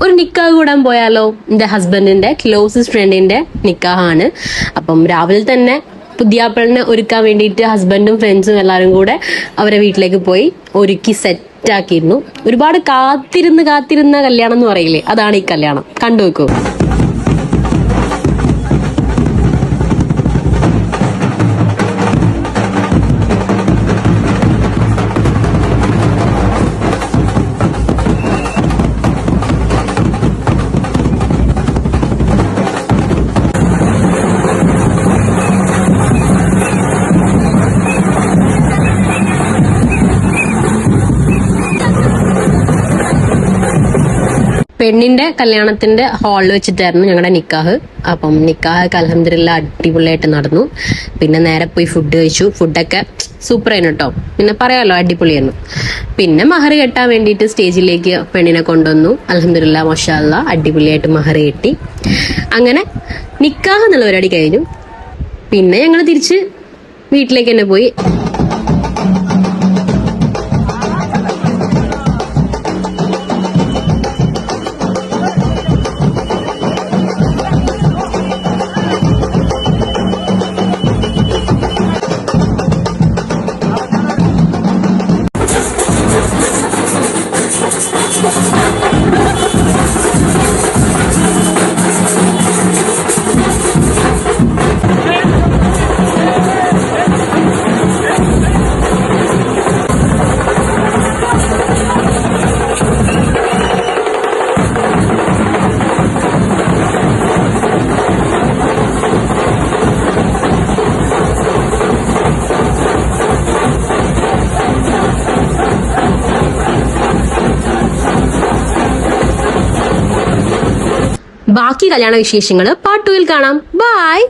ഒരു നിക്കാഹ് കൂടാൻ പോയാലോ? എന്റെ ഹസ്ബൻഡിന്റെ ക്ലോസസ്റ്റ് ഫ്രണ്ടിന്റെ നിക്കാഹാണ്. അപ്പം രാവിലെ തന്നെ പുതിയാപ്പിളിനെ ഒരുക്കാൻ വേണ്ടിയിട്ട് ഹസ്ബൻഡും ഫ്രണ്ട്സും എല്ലാവരും കൂടെ അവരെ വീട്ടിലേക്ക് പോയി ഒരുക്കി സെറ്റ് ആക്കിയിരുന്നു. ഒരുപാട് കാത്തിരുന്ന കല്യാണം എന്ന് പറയില്ലേ, അതാണ് ഈ കല്യാണം. കണ്ടു വെക്കൂ. പെണ്ണിന്റെ കല്യാണത്തിന്റെ ഹാളിൽ വെച്ചിട്ടായിരുന്നു ഞങ്ങളുടെ നിക്കാഹ്. അപ്പം നിക്കാഹ് അൽഹംദുലില്ലാ അടിപൊളിയായിട്ട് നടന്നു. പിന്നെ നേരെ പോയി ഫുഡ് കഴിച്ചു. ഫുഡൊക്കെ സൂപ്പർ ആയിരുന്നു കേട്ടോ. പിന്നെ പറയാലോ അടിപൊളിയായിരുന്നു. പിന്നെ മഹർ കെട്ടാൻ വേണ്ടിയിട്ട് സ്റ്റേജിലേക്ക് പെണ്ണിനെ കൊണ്ടുവന്നു. അൽഹംദുലില്ലാ മാഷാ അല്ലാ അടിപൊളിയായിട്ട് മഹർ കെട്ടി. അങ്ങനെ നിക്കാഹ് എന്നുള്ള പരിപാടി കഴിഞ്ഞു. പിന്നെ ഞങ്ങൾ തിരിച്ച് വീട്ടിലേക്ക് തന്നെ പോയി. ബാക്കി കല്യാണ വിശേഷങ്ങൾ പാർട്ട് 2 കാണാം. ബൈ.